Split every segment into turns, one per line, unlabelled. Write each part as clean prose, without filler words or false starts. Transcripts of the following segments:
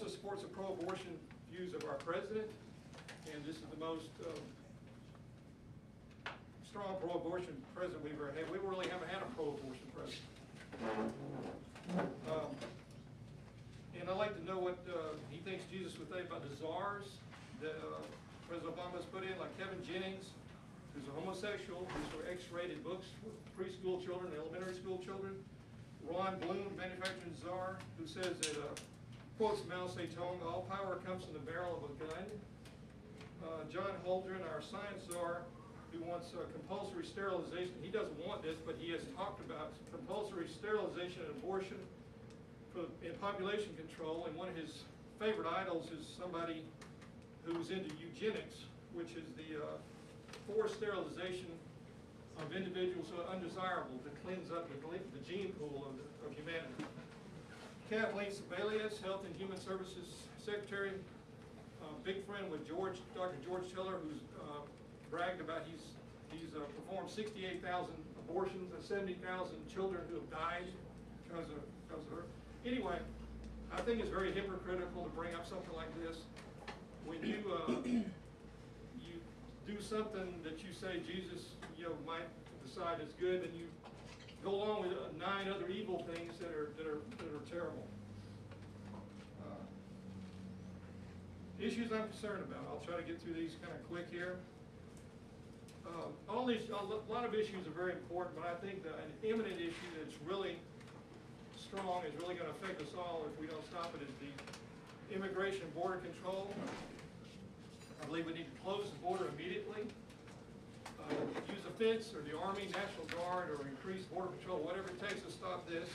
also supports the pro-abortion views of our president, and this is the most strong pro-abortion president we've ever had. We really haven't had a pro-abortion president. And I'd like to know what he thinks Jesus would think about the czars that President Obama has put in, like Kevin Jennings, who's a homosexual, who's X-rated books for preschool children, elementary school children. Ron Bloom, manufacturing czar, who says that, quotes Mao Zedong, all power comes from the barrel of a gun. John Holdren, our science czar, who wants compulsory sterilization. He doesn't want this, but he has talked about compulsory sterilization and abortion in population control, and one of his favorite idols is somebody who's into eugenics, which is the forced sterilization of individuals who are undesirable to cleanse up the gene pool of humanity. Kathleen Sebelius, Health and Human Services Secretary, big friend with Dr. George Tiller, who's bragged about he's performed 68,000 abortions and 70,000 children who have died because of her. Anyway, I think it's very hypocritical to bring up something like this. When you you do something that you say Jesus might decide is good, and you go along with 9 other evil things that are terrible. Issues I'm concerned about. I'll try to get through these kind of quick here. A lot of issues are very important, but I think that an imminent issue that's really strong, is really going to affect us all if we don't stop it, is the immigration border control. I believe we need to close the border immediately, use a fence or the Army, National Guard, or increase border patrol, whatever it takes to stop this.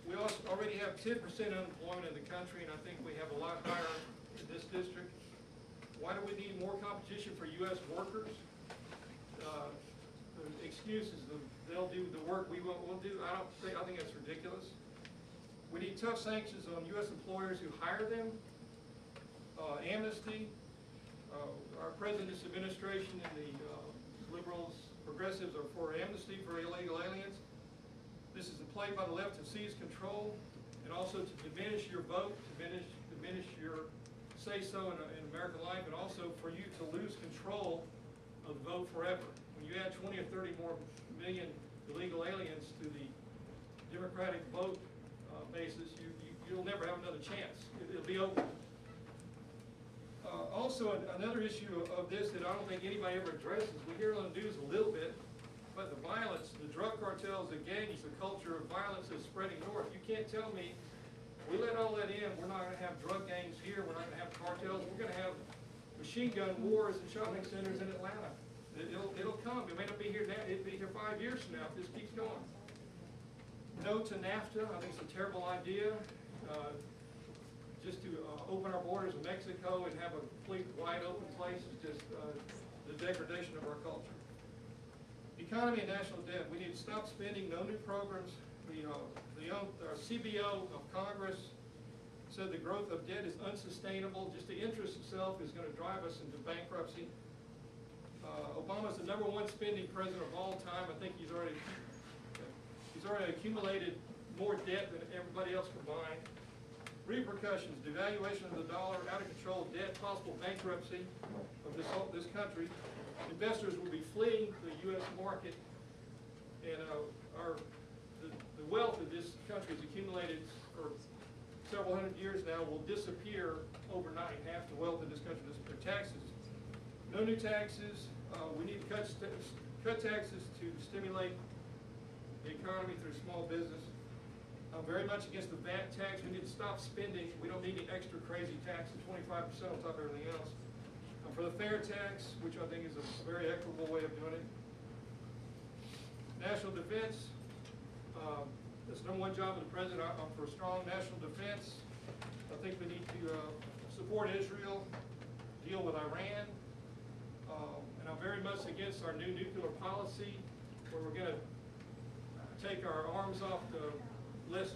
We also already have 10% unemployment in the country, and I think we have a lot higher in this district. Why do we need more competition for U.S. workers? The excuse is they'll do the work we won't do. I think that's ridiculous. We need tough sanctions on U.S. employers who hire them. Amnesty. Our president's administration and the liberals, progressives are for amnesty for illegal aliens. This is a play by the left to seize control, and also to diminish your vote, diminish your say-so in American life, and also for you to lose control of the vote forever. When you add 20 or 30 more million illegal aliens to the Democratic vote basis, you'll never have another chance. It'll be over. Also, another issue of this that I don't think anybody ever addresses, we hear on the news a little bit, but the violence, the drug cartels, the gangs, the culture of violence is spreading north. You can't tell me, we let all that in, we're not going to have drug gangs here, we're not going to have cartels, we're going to have machine gun wars in shopping centers in Atlanta. It'll come. It may not be here now, it'll be here 5 years from now if this keeps going. No to NAFTA. I think it's a terrible idea. Just to open our borders with Mexico and have a complete wide open place is just the degradation of our culture. Economy and national debt. We need to stop spending, no new programs. Our CBO of Congress said the growth of debt is unsustainable. Just the interest itself is going to drive us into bankruptcy. Obama's the #1 spending president of all time. I think he's already accumulated more debt than everybody else combined. Repercussions, devaluation of the dollar, out of control debt, possible bankruptcy of this country. Investors will be fleeing the U.S. market, and the wealth that this country has accumulated for several hundred years now will disappear overnight. Half the wealth of this country will disappear. Taxes. No new taxes. We need to cut taxes to stimulate the economy through small business. I'm very much against the VAT tax. We need to stop spending. We don't need any extra crazy taxes, 25% on top of everything else. For the fair tax, which I think is a very equitable way of doing it. National defense. That's the #1 job of the president. I'm for strong national defense. I think we need to support Israel, deal with Iran. And I'm very much against our new nuclear policy, where we're going to take our arms off the less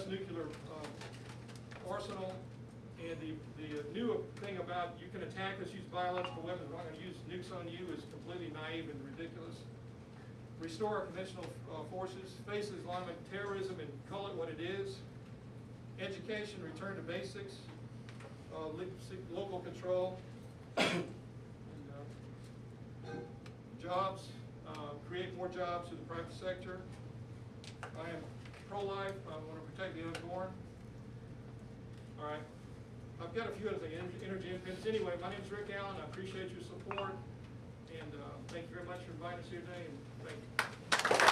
nuclear arsenal. And the new thing about you can attack us, use biological weapons, we're not going to use nukes on you is completely naive and ridiculous. Restore our conventional forces, face Islamic terrorism and call it what it is. education, return to basics, local control, and, jobs, create more jobs in the private sector. I am pro-life. I want to protect the unborn. All right. I've got a few other things, energy independence. Anyway, my name is Rick Allen. I appreciate your support, and thank you very much for inviting us here today. And thank you.